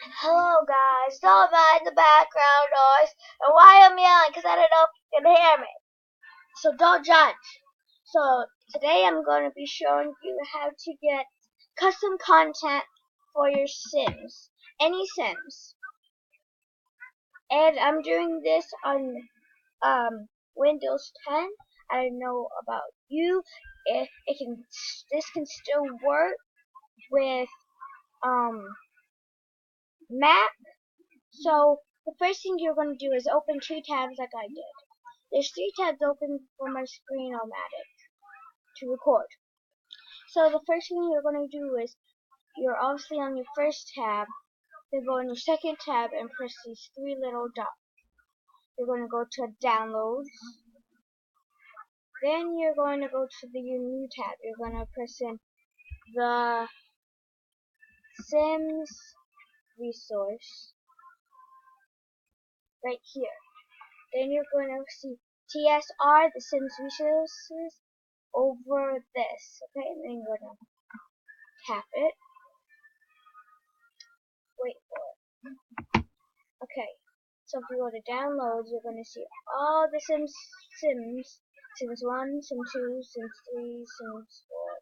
Hello guys, don't mind the background noise and why I'm yelling because I don't know if you can hear me. So don't judge. So today I'm going to be showing you how to get custom content for your Sims. Any Sims. And I'm doing this on Windows 10. I don't know about you. This can still work with Mac. So the first thing you're going to do is open two tabs like I did. There's three tabs open for my Screen-O-Matic to record. So the first thing you're going to do is you're obviously on your first tab, then go in your second tab and press these three little dots. You're going to go to Downloads. Then you're going to go to your new tab. You're going to press in the Sims resource right here. Then you're going to see TSR, the Sims resources, over this. Okay, and then you're going to tap it. Wait for it. Okay, so if you go to downloads, you're going to see all the Sims, Sims 1, Sims 2, Sims 3, Sims 4,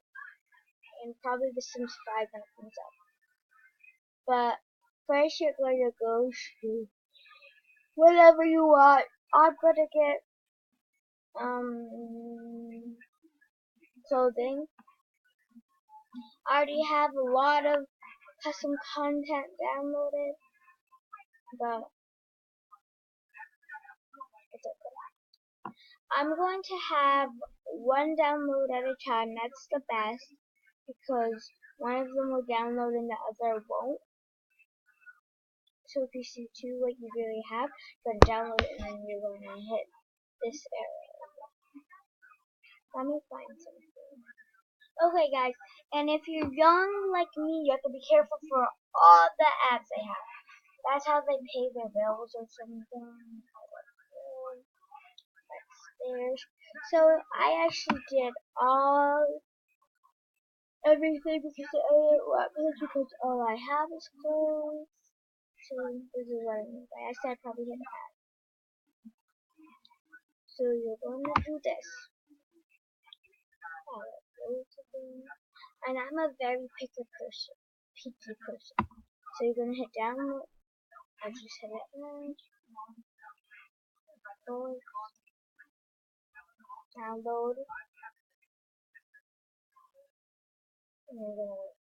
and probably the Sims 5 when it comes up. But first you're going to go to whatever you want. I'm going to get clothing. I already have a lot of custom content downloaded, but it's okay. I'm going to have one download at a time. That's the best because one of them will download and the other won't. So if you see two, what you really have, you're going to download it and then you're going to hit this arrow. Let me find something. Okay, guys, and if you're young like me, you have to be careful for all the ads they have. That's how they pay their bills or something. Upstairs. So I actually did everything because I didn't want clothes because all I have is clothes. So this is what I mean by I said probably hit that. So you're going to do this. And I'm a very picky person. So you're gonna hit download. I just hit it and download. And you're gonna wait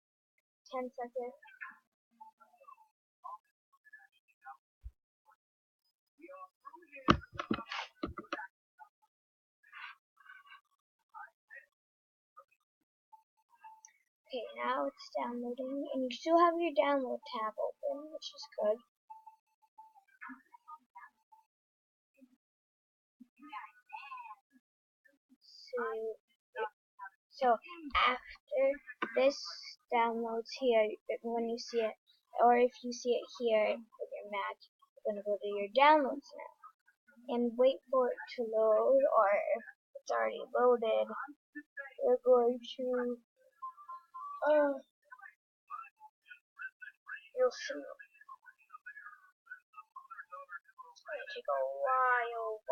10 seconds. Okay, now it's downloading, and you still have your download tab open, which is good. So after this downloads here, when you see it, or if you see it here with your Mac, you're gonna go to your downloads now, and wait for it to load, or if it's already loaded, you're going to you'll see. It's going to take a while.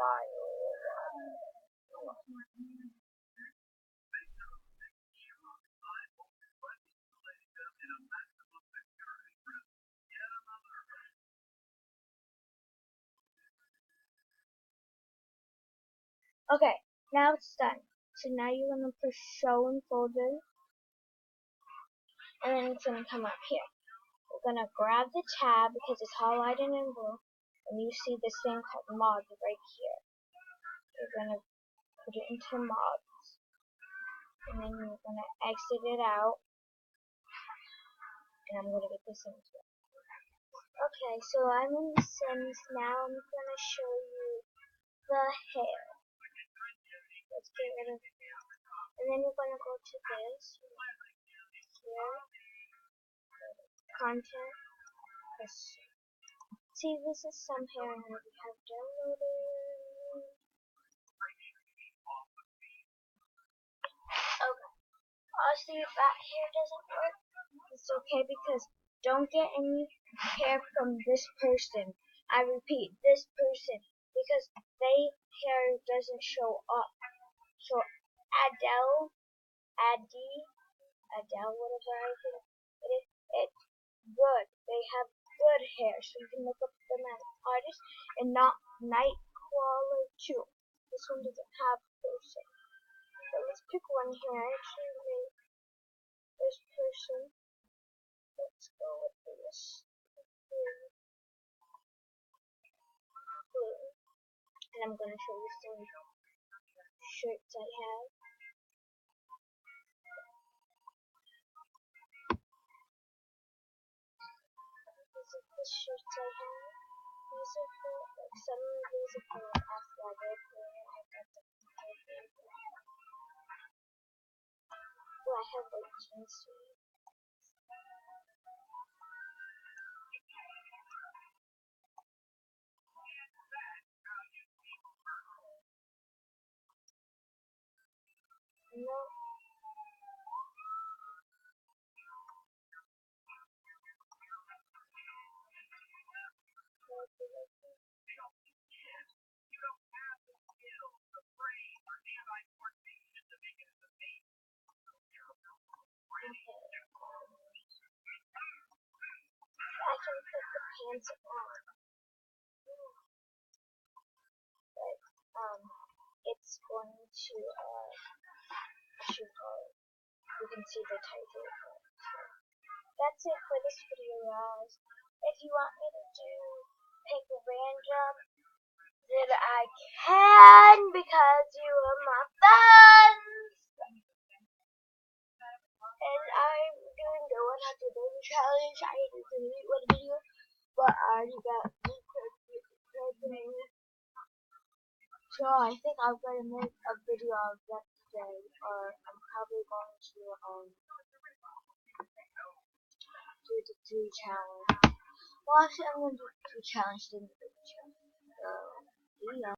Okay, now it's done. So now you're going to push show in folder, and then it's going to come up here. You're going to grab the tab because it's highlighted in blue, and you see this thing called mods right here. You're going to put it into mods, and then you're going to exit it out, and I'm going to get this into it. Okay, so I'm in the Sims now. I'm going to show you the hair. Let's get rid of it. And then you're going to go to this here, content. See, this is some hair I already have downloaded. Okay. Honestly, if that hair doesn't work, it's okay because don't get any hair from this person. I repeat, this person, because they hair doesn't show up. So Adele, whatever I think it is, it's good. They have good hair, so you can look up them as artists and not Nightcrawler 2. This one doesn't have person. So let's pick one here. Actually, this person. Let's go with this blue. And I'm going to show you some shirts I have. These are the shirts I have. These are for, like, some of these are for athletic, where I got the well, I have like jeans. No, I can put the pants on, but it's going to shoot hard. You can see the title. That's it for this video, guys. If you want me to pick a random, then I can because you are my friends. And I'm doing the 100 baby challenge. I need to delete one video, but I already got so I think I'm gonna make a video of that today, or I'm probably going to do the 2 challenge. Well, actually, I'm gonna do 2 challenge, then the baby challenge. So, see ya.